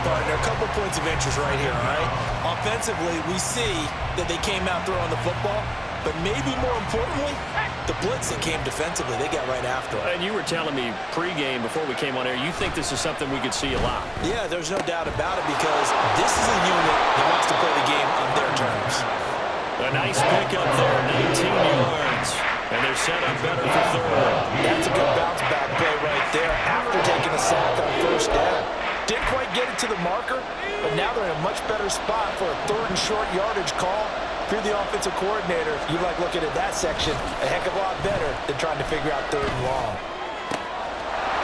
partner, a couple points of interest right here, all right? Offensively, we see that they came out throwing the football, but maybe more importantly, the blitz that came defensively, they got right after it. And you were telling me pregame before we came on air, you think this is something we could see a lot. Yeah, there's no doubt about it because this is a unit that wants to play the game on their terms. A nice pickup there, 19 yards. And they're set up better for third. That's a good bounce back play right there after taking a sack on first down. Didn't quite get it to the marker, but now they're in a much better spot for a third and short yardage call. If you're the offensive coordinator, you like looking at that section a heck of a lot better than trying to figure out third and long.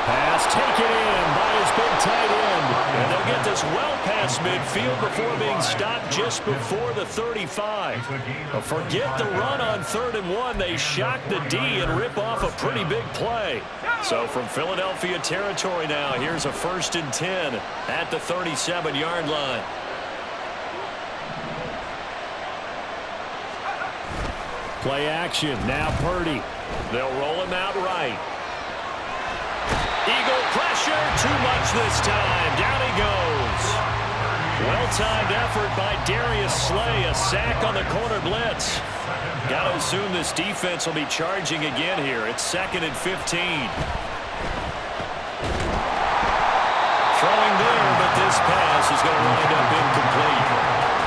Pass taken in by his big tight end. And they'll get this well past midfield before being stopped just before the 35. Forget the run on 3rd and 1. They shock the D and rip off a pretty big play. So from Philadelphia territory now, here's a 1st and 10 at the 37-yard line. Play action. Now Purdy. They'll roll him out right. Eagle pressure, too much this time. Down he goes. Well-timed effort by Darius Slay. A sack on the corner blitz. Got to assume this defense will be charging again here. It's 2nd and 15. Throwing there, but this pass is going to wind up incomplete.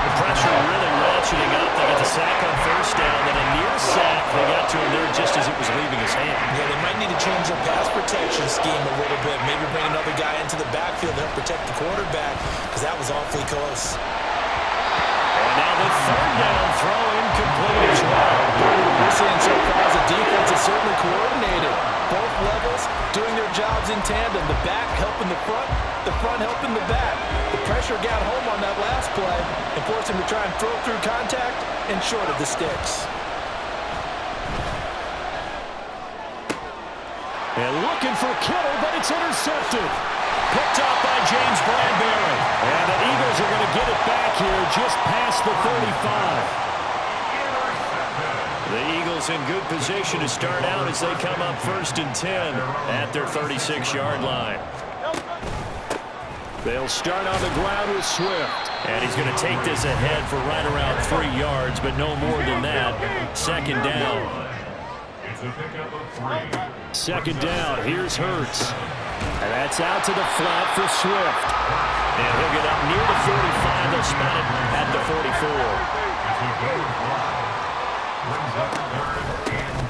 The pressure really ratcheting up. They got the sack on first down, then a near sack. They got to him there just as it was leaving his hand. Yeah, they might need to change their pass protection scheme a little bit. Maybe bring another guy into the backfield to help protect the quarterback because that was awfully close. And now the 3rd down throw incomplete as well. What we're seeing so far as a defense is certainly coordinated. Both levels doing their jobs in tandem. The back helping the front helping the back. The pressure got home on that last play and forced him to try and throw through contact and short of the sticks. And looking for Kittle, but it's intercepted. Picked up by James Bradbury. And the Eagles are going to get it back here just past the 35. The Eagles in good position to start out as they come up 1st and 10 at their 36-yard line. They'll start on the ground with Swift. And he's going to take this ahead for right around 3 yards, but no more than that. 2nd down. 2nd down. Here's Hurts. And that's out to the flat for Swift. And he'll get up near the 45. They'll spot it at the 44.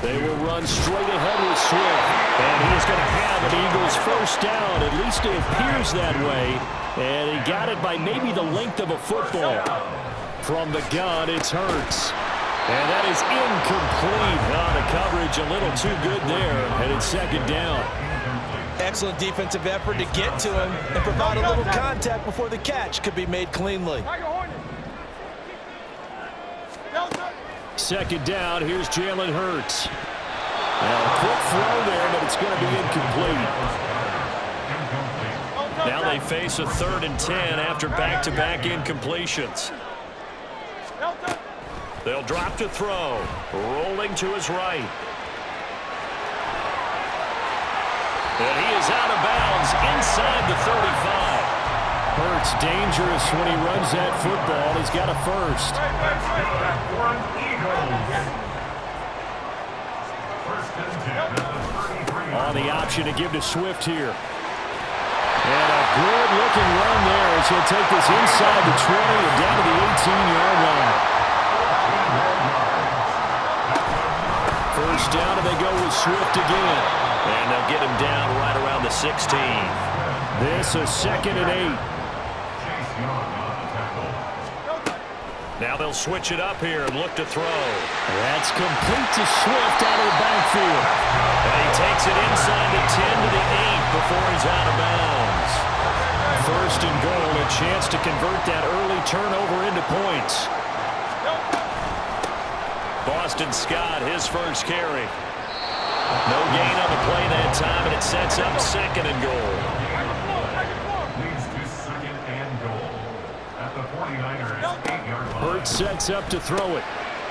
They will run straight ahead with Swift. And he is going to have an Eagles 1st down. At least it appears that way. And he got it by maybe the length of a football. From the gun, it's Hurts. And that is incomplete. The coverage a little too good there. And it's 2nd down. Excellent defensive effort to get to him and provide a little contact before the catch could be made cleanly. 2nd down, here's Jalen Hurts. Now a quick throw there, but it's going to be incomplete. Now they face a 3rd and 10 after back-to-back incompletions. They'll drop to throw. Rolling to his right. And he is out of bounds inside the 35. Hurts dangerous when he runs that football. He's got a 1st. On the option to give to Swift here. And a good-looking run there as he'll take this inside the 20 and down to the 18-yard line. 1st down, and they go with Swift again. And they'll get him down right around the 16. This is 2nd and 8. Now they'll switch it up here and look to throw. That's complete to Swift out of the backfield. And he takes it inside the 10 to the 8 before he's out of bounds. 1st and goal, a chance to convert that early turnover into points. Boston Scott, his 1st carry. No gain on the play that time, and it sets up 2nd and goal. Hurts sets up to throw it.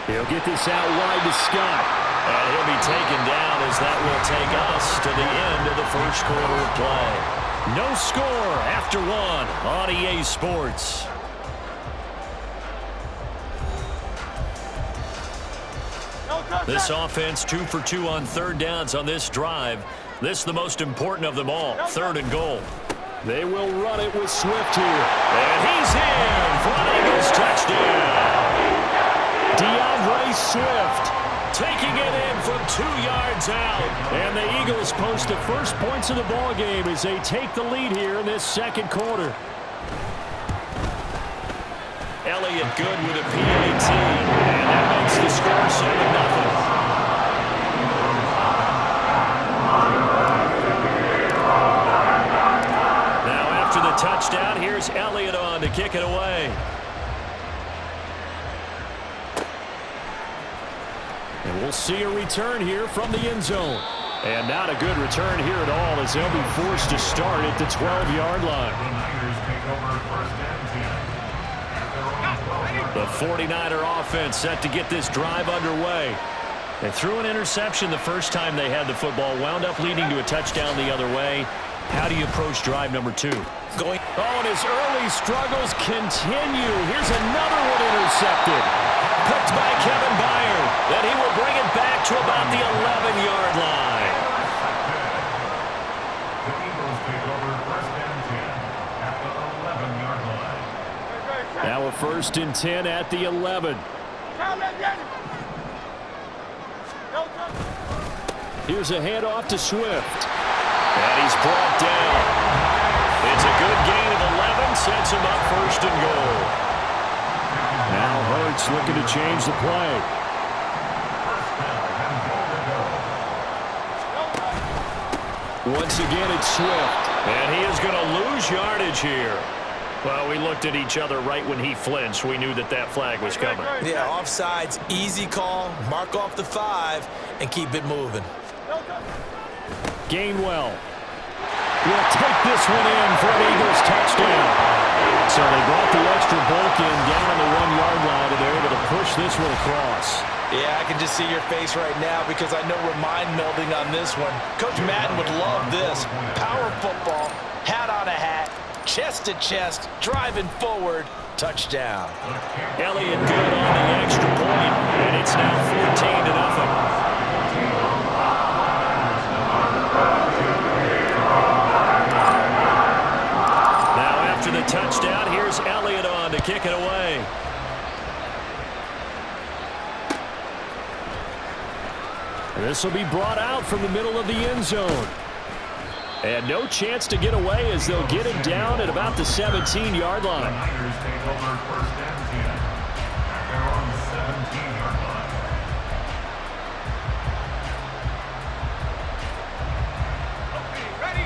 He'll get this out wide to Scott. And he'll be taken down as that will take us to the end of the 1st quarter of play. No score after one on EA Sports. This offense 2 for 2 on third downs on this drive. This is the most important of them all, 3rd and goal. They will run it with Swift here. And he's in for an Eagles touchdown. DeAndre Swift taking it in from 2 yards out. And the Eagles post the first points of the ball game as they take the lead here in this second quarter. Elliott good with a PAT, and that makes the score 7-0. Now after the touchdown, here's Elliott on to kick it away. And we'll see a return here from the end zone. And not a good return here at all as they'll be forced to start at the 12-yard line. The 49er offense set to get this drive underway. They threw an interception the first time they had the football, wound up leading to a touchdown the other way. How do you approach drive number 2? And his early struggles continue. Here's another one intercepted. Picked by Kevin Byard. Then he will bring it back to about the 11-yard line. Now a 1st and 10 at the 11. Here's a handoff to Swift. And he's brought down. It's a good gain of 11, sets him up 1st and goal. Now Hurts looking to change the play. Once again, it's Swift. And he is going to lose yardage here. Well, we looked at each other right when he flinched. We knew that that flag was coming. Yeah, offsides, easy call. Mark off the 5 and keep it moving. Gainwell will take this one in for an Eagles touchdown. So they brought the extra bulk in down on the 1-yard line, and they're able to push this one across. Yeah, I can just see your face right now because I know we're mind melding on this one. Coach Madden would love this. Power football, hat on a hat, chest to chest, driving forward, touchdown. Elliott good on the extra point, and it's now 14-0. The touchdown. Here's Elliott on to kick it away. This will be brought out from the middle of the end zone. And no chance to get away as they'll get him down at about the 17-yard line.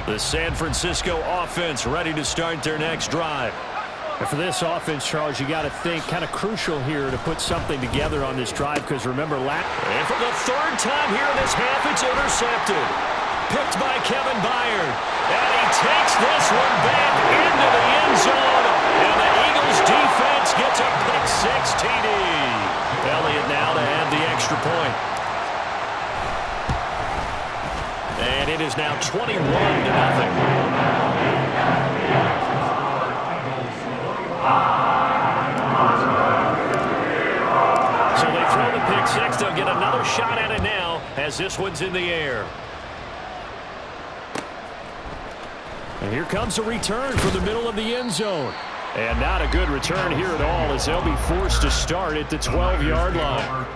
The San Francisco offense ready to start their next drive. And for this offense, Charles, you got to think kind of crucial here to put something together on this drive because remember, and for the 3rd time here in this half, it's intercepted. Picked by Kevin Byard. And he takes this one back into the end zone. And the Eagles defense gets a pick-6 TD. Elliott now to add the extra point. And it is now 21-0. So they throw the pick-6. They'll get another shot at it now as this one's in the air. And here comes a return from the middle of the end zone. And not a good return here at all as they'll be forced to start at the 12-yard line.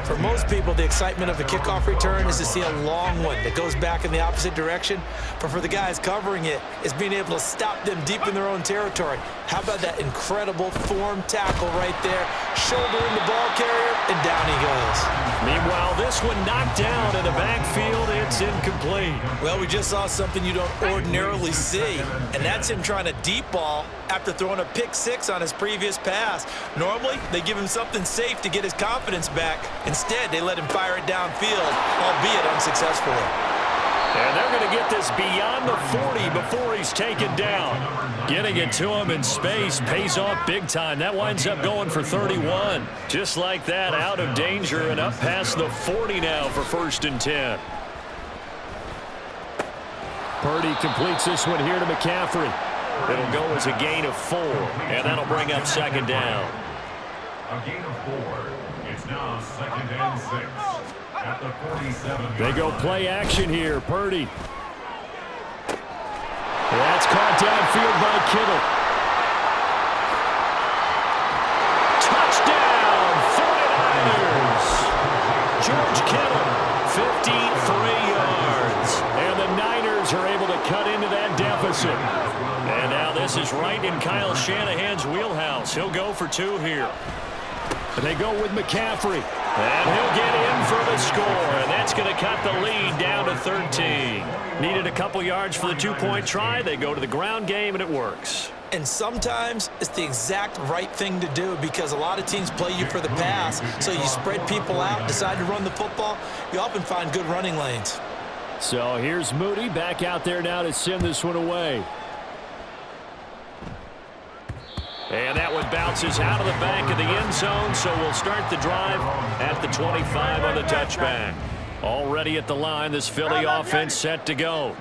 For most people, the excitement of a kickoff return is to see a long one that goes back in the opposite direction. But for the guys covering it, it's being able to stop them deep in their own territory. How about that incredible form tackle right there? Shouldering the ball carrier, and down he goes. Meanwhile, this one knocked down in the backfield. It's incomplete. Well, we just saw something you don't ordinarily see, and that's him trying to deep ball after throwing a pick-6 on his previous pass. Normally, they give him something safe to get his confidence back. Instead, they let him fire it downfield, albeit unsuccessfully. And they're going to get this beyond the 40 before he's taken down. Getting it to him in space pays off big time. That winds up going for 31. Just like that, out of danger and up past the 40 now for 1st and 10. Purdy completes this one here to McCaffrey. It'll go as a gain of 4, and that'll bring up second down. A gain of 4. It's now 2nd and 6 at the 47. They go play action here. Purdy. That's caught downfield by Kittle. Touchdown, 49ers. George Kittle, 53 yards. And the Niners are able to cut into that deficit. And now this is right in Kyle Shanahan's wheelhouse. He'll go for 2 here. They go with McCaffrey. And he'll get in for the score. And that's going to cut the lead down to 13. Needed a couple yards for the 2-point try. They go to the ground game, and it works. And sometimes it's the exact right thing to do because a lot of teams play you for the pass. So you spread people out, decide to run the football. You often find good running lanes. So here's Moody back out there now to send this one away. And that one bounces out of the back of the end zone, so we'll start the drive at the 25 on the touchback. Already at the line, this Philly offense set to go.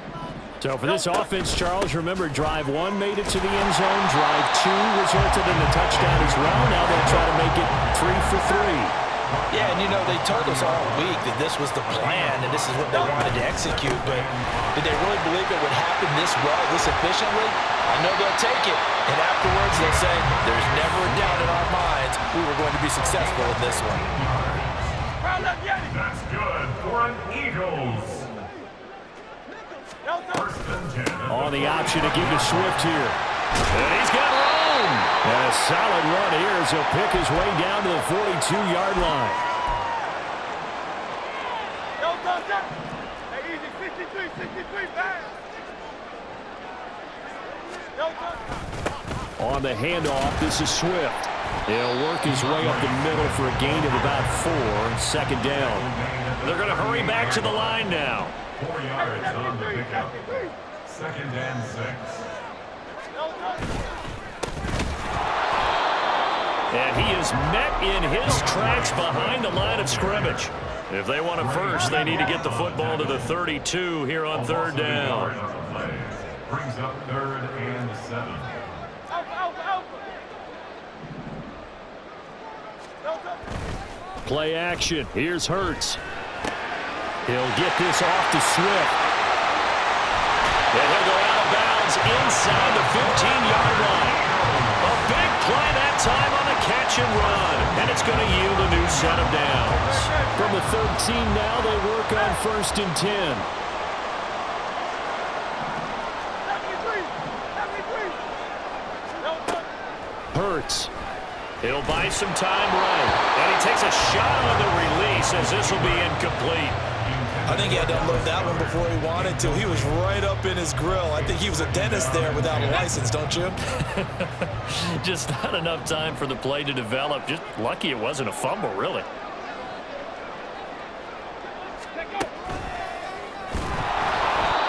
So for this offense, Charles, remember drive 1 made it to the end zone. Drive 2 resulted in a touchdown as well. Now they'll try to make it 3 for 3. Yeah, and you know, they told us all week that this was the plan and this is what they wanted to execute, but did they really believe it would happen this well, this efficiently? I know they'll take it, and afterwards they'll say, there's never a doubt in our minds we were going to be successful in this one. That's good for an Eagles. On the option to give to Swift here. And he's got room. And a solid run here as he'll pick his way down to the 42-yard line. On the handoff, this is Swift. He'll work his way up the middle for a gain of about 4, 2nd down. They're going to hurry back to the line now. 4 yards on the pickup. 2nd and 6. And he is met in his tracks behind the line of scrimmage. If they want it first, they need to get the football to the 32 here on 3rd down. Brings up 3rd and 7. Play action. Here's Hurts. He'll get this off to Swift. And he'll go out of bounds inside the 15-yard line. A big play that time on the catch and run. And it's going to yield a new set of downs. From the 13 now, they work on 1st and 10. Hurts. He'll buy some time right. And he takes a shot on the release as this will be incomplete. I think he had to unload that one before he wanted to. He was right up in his grill. I think he was a dentist there without a license, don't you? Just not enough time for the play to develop. Just lucky it wasn't a fumble, really.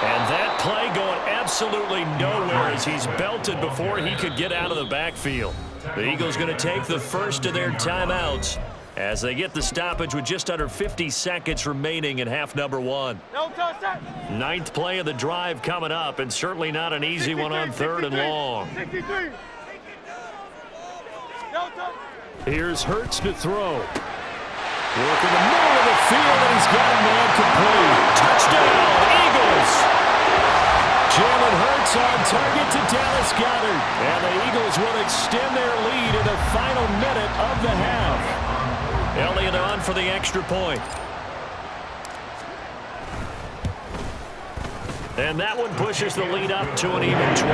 And that play going absolutely nowhere as he's belted before he could get out of the backfield. The Eagles going to take the first of their timeouts as they get the stoppage with just under 50 seconds remaining in half number 1. 9th play of the drive coming up, and certainly not an easy one on 3rd and long. Here's Hurts to throw. Work in the middle of the field, and he's got a man complete. Touchdown, Eagles! Jalen Hurts on target to Dallas Goedert. And the Eagles will extend their lead in the final minute of the half. Elliott on for the extra point. And that one pushes the lead up to an even 20.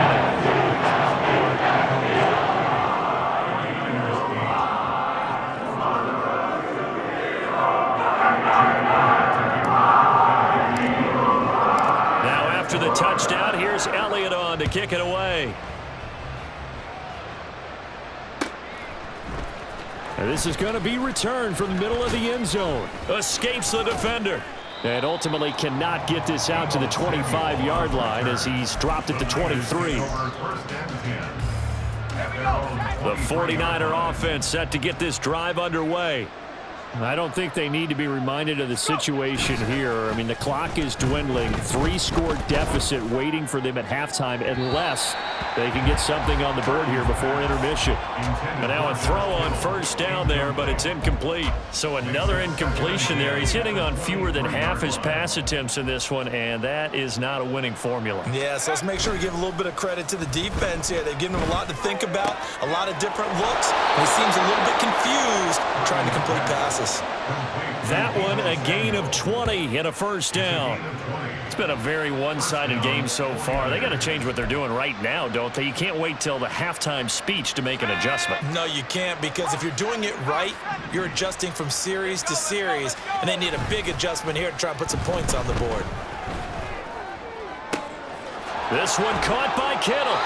Now after the touchdown, here's Elliott on to kick it away. And this is going to be returned from the middle of the end zone. Escapes the defender. And ultimately cannot get this out to the 25-yard line as he's dropped at the 23. The 49er offense set to get this drive underway. I don't think they need to be reminded of the situation here. I mean, the clock is dwindling. 3-score deficit waiting for them at halftime unless they can get something on the board here before intermission. But now a throw on first down there, but it's incomplete. So another incompletion there. He's hitting on fewer than half his pass attempts in this one, and that is not a winning formula. Yeah, so let's make sure we give a little bit of credit to the defense here. They've given him a lot to think about, a lot of different looks. He seems a little bit confused trying to complete passes. That one, a gain of 20 and a first down. It's been a very one-sided game so far. They got to change what they're doing right now, don't they? You can't wait till the halftime speech to make an adjustment. No, you can't, because if you're doing it right, you're adjusting from series to series, and they need a big adjustment here to try and put some points on the board. This one caught by Kittle.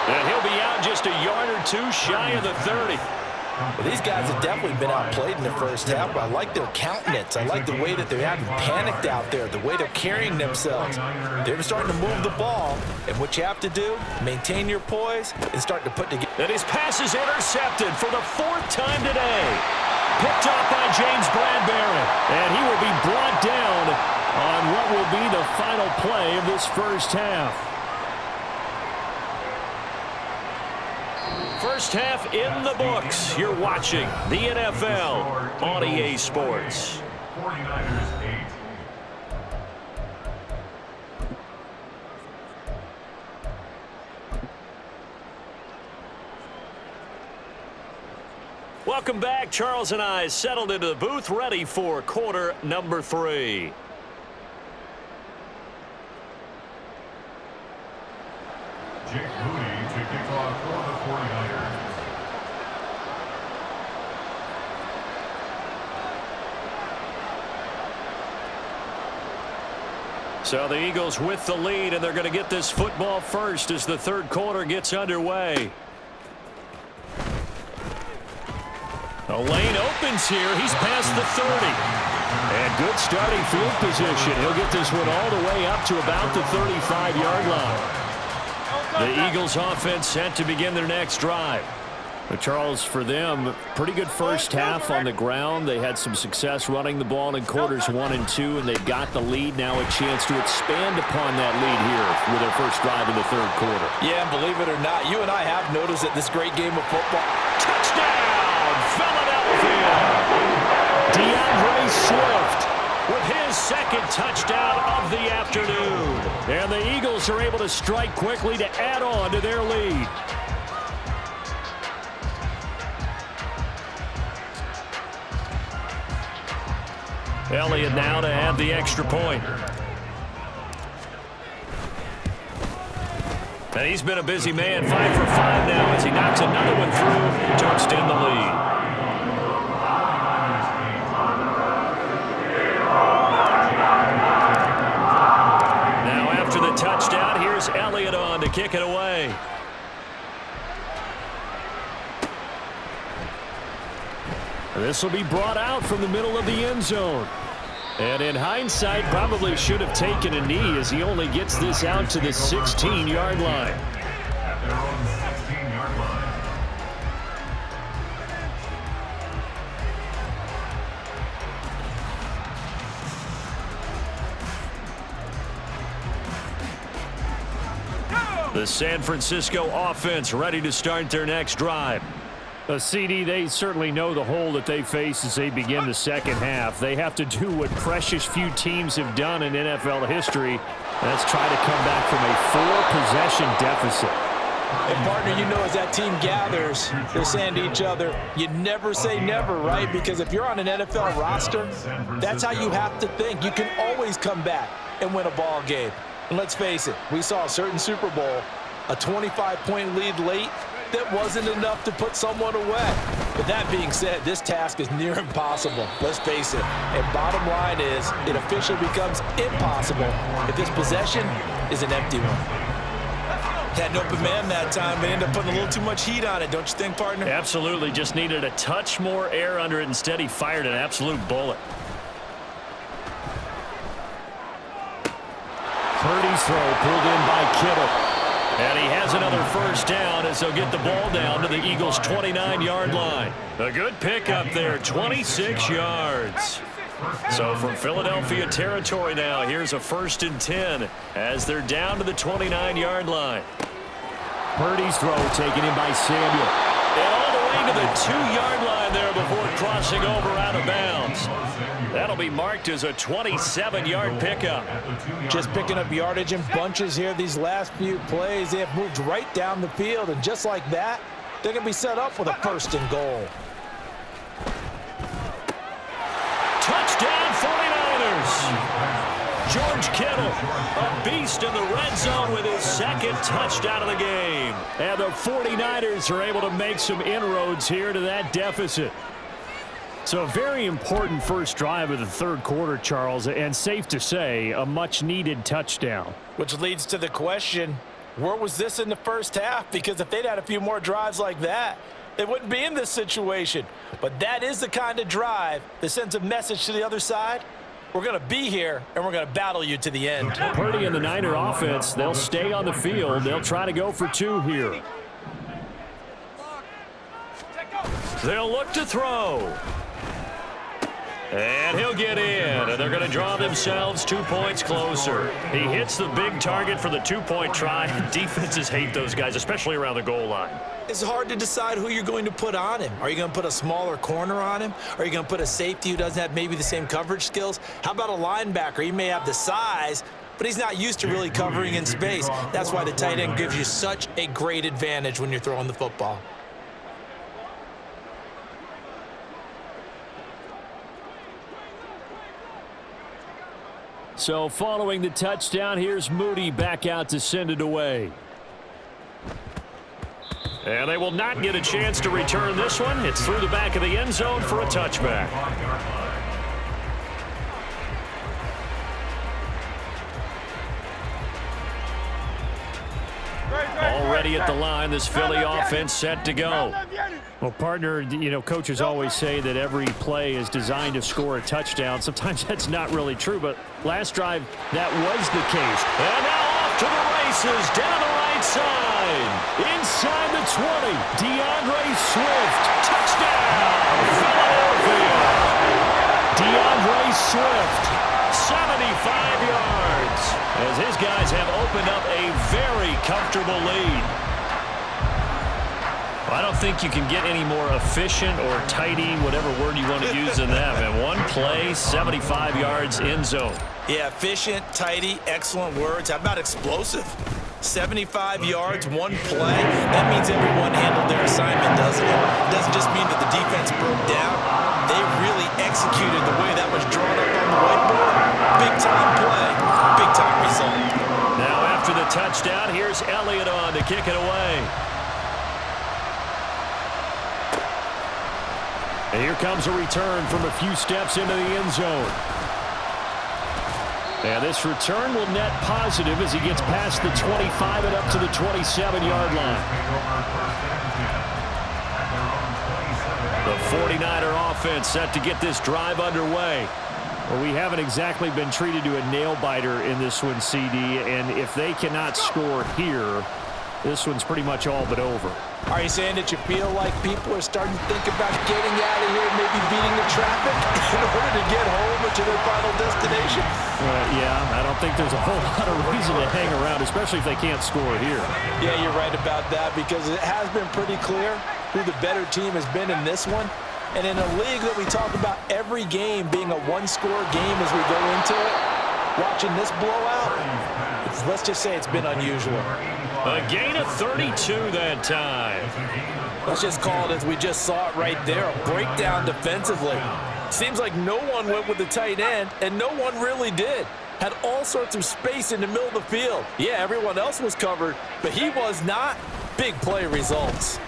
And he'll be out just a yard or two shy of the 30. Well, these guys have definitely been outplayed in the first half, but I like their countenance. I like the way that they haven't panicked out there, the way they're carrying themselves. They're starting to move the ball, and what you have to do, maintain your poise and start to put together. And his pass is intercepted for the 4th time today. Picked up by James Bradbury. And he will be brought down on what will be the final play of this first half. First half in the books. You're watching the NFL on EA Sports. 49ers 8. Welcome back. Charles and I settled into the booth, ready for quarter number 3. Jake Moody to kick off for the 49ers. So the Eagles with the lead, and they're going to get this football first as the third quarter gets underway. The lane opens here. He's past the 30. And good starting field position. He'll get this one all the way up to about the 35-yard line. The Eagles offense set to begin their next drive. But Charles, for them, pretty good first half on the ground. They had some success running the ball in quarters 1 and 2, and they've got the lead. Now a chance to expand upon that lead here with their first drive in the third quarter. Yeah, and believe it or not, you and I have noticed that this great game of football. Touchdown, Philadelphia! DeAndre Swift with his second touchdown of the afternoon. And the Eagles are able to strike quickly to add on to their lead. Elliott now to add the extra point. And he's been a busy man, 5 for 5 now as he knocks another one through to extend the lead. Now after the touchdown, here's Elliott on to kick it away. This will be brought out from the middle of the end zone. And in hindsight, probably should have taken a knee as he only gets this out to the 16-yard line. At their own 16-yard line. The San Francisco offense ready to start their next drive. CD, they certainly know the hole that they face as they begin the second half. They have to do what precious few teams have done in NFL history. That's try to come back from a 4-possession deficit. And partner, you know, as that team gathers, they're saying to each other, you never say never, right? Because if you're on an NFL roster, that's how you have to think. You can always come back and win a ball game. And let's face it, we saw a certain Super Bowl, a 25-point lead late, that wasn't enough to put someone away. But that being said, this task is near impossible. Let's face it. And bottom line is, it officially becomes impossible if this possession is an empty one. Had an open man that time, but ended up putting a little too much heat on it, don't you think, partner? Absolutely. Just needed a touch more air under it. Instead, he fired an absolute bullet. Purdy's throw pulled in by Kittle. And he has another first down as they'll get the ball down to the Eagles' 29-yard line. A good pickup there, 26 yards. So from Philadelphia territory now, here's a 1st and 10 as they're down to the 29-yard line. Purdy's throw taken in by Samuel. And all the way to the 2-yard line there before crossing over out of bounds. That'll be marked as a 27-yard pickup. Just picking up yardage in bunches here these last few plays. They have moved right down the field, and just like that, they're going to be set up with a 1st and goal. Touchdown 49ers. George Kittle, a beast in the red zone with his 2nd touchdown of the game. And the 49ers are able to make some inroads here to that deficit. So a very important first drive of the 3rd quarter, Charles, and safe to say, a much-needed touchdown. Which leads to the question, where was this in the first half? Because if they'd had a few more drives like that, they wouldn't be in this situation. But that is the kind of drive that sends a message to the other side. We're going to be here, and we're going to battle you to the end. Purdy and the Niner offense, they'll stay on the field. They'll try to go for 2 here. They'll look to throw. And he'll get in, and they're going to draw themselves 2 points closer. He hits the big target for the 2-point try. Defenses hate those guys, especially around the goal line. It's hard to decide who you're going to put on him. Are you going to put a smaller corner on him? Are you going to put a safety who doesn't have maybe the same coverage skills? How about a linebacker? He may have the size, but he's not used to really covering in space. That's why the tight end gives you such a great advantage when you're throwing the football. So following the touchdown, here's Moody back out to send it away. And they will not get a chance to return this one. It's through the back of the end zone for a touchback. Already at the line, this Philly offense set to go. Well, partner, you know, coaches always say that every play is designed to score a touchdown. Sometimes that's not really true, but last drive, that was the case. And now off to the races, down the right side. Inside the 20, DeAndre Swift. Touchdown, Philadelphia. DeAndre Swift. 75 yards as his guys have opened up a very comfortable lead. I don't think you can get any more efficient or tidy, whatever word you want to use than that. And one play, 75 yards in zone. Yeah, efficient, tidy, excellent words. How about explosive? 75 yards, one play. That means everyone handled their assignment, doesn't it? It doesn't just mean that the defense broke down. They really executed the way that was drawn up on the whiteboard. Big-time play, big-time result. Now after the touchdown, here's Elliott on to kick it away. And here comes a return from a few steps into the end zone. And this return will net positive as he gets past the 25 and up to the 27-yard line. The 49er offense set to get this drive underway. Well, we haven't exactly been treated to a nail-biter in this one, CD, and if they cannot score here, this one's pretty much all but over. Are you saying that you feel like people are starting to think about getting out of here, maybe beating the traffic in order to get home or to their final destination? Yeah, I don't think there's a whole lot of reason to hang around, especially if they can't score here. Yeah, you're right about that because it has been pretty clear who the better team has been in this one. And in a league that we talk about every game being a one-score game as we go into it, watching this blowout, let's just say it's been unusual. A gain of 32 that time. Let's just call it as we just saw it right there, a breakdown defensively. Seems like no one went with the tight end, and no one really did. Had all sorts of space in the middle of the field. Yeah, everyone else was covered, but he was not. Big play results.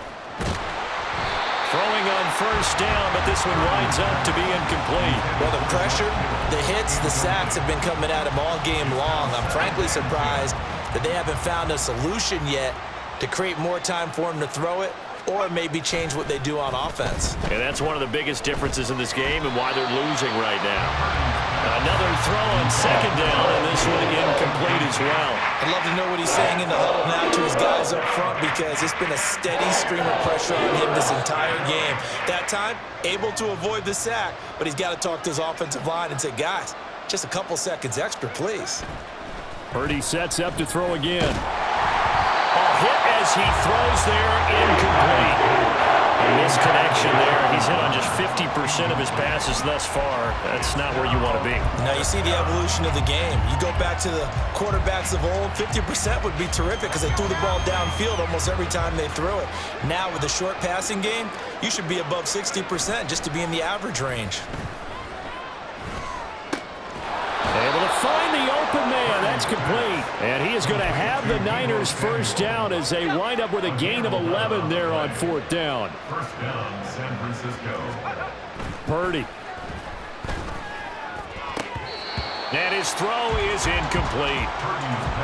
Throwing on first down, but this one winds up to be incomplete. Well, the pressure, the hits, the sacks have been coming at him all game long. I'm frankly surprised that they haven't found a solution yet to create more time for him to throw it or maybe change what they do on offense. And that's one of the biggest differences in this game and why they're losing right now. Another throw on second down, and this one incomplete as well. I'd love to know what he's saying in the huddle now to his guys up front, because it's been a steady stream of pressure on him this entire game. That time, able to avoid the sack, but he's got to talk to his offensive line and say, guys, just a couple seconds extra, please. Purdy sets up to throw again. Hit as he throws there, incomplete. A misconnection there. He's hit on just 50% of his passes thus far. That's not where you want to be. Now you see the evolution of the game. You go back to the quarterbacks of old, 50% would be terrific because they threw the ball downfield almost every time they threw it. Now with the short passing game, you should be above 60% just to be in the average range. Able to find the open man. That's complete. And he is going to have the Niners first down as they wind up with a gain of 11 there on fourth down. First down, San Francisco. Purdy. And his throw is incomplete.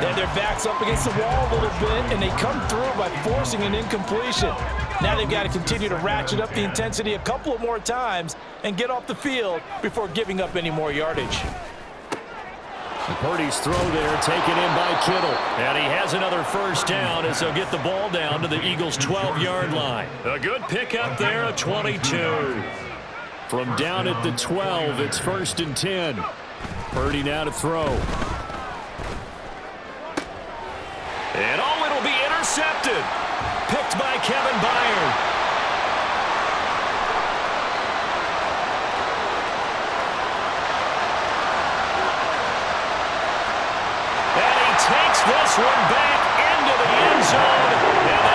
Then their back's up against the wall a little bit, and they come through by forcing an incompletion. Now they've got to continue to ratchet up the intensity a couple of more times and get off the field before giving up any more yardage. Purdy's throw there taken in by Kittle. And he has another first down as they'll get the ball down to the Eagles' 12-yard line. A good pickup there, a 22. From down at the 12, it's 1st and 10. Purdy now to throw. And it'll be intercepted. Picked by Kevin Byard. Takes this one back into the end zone, and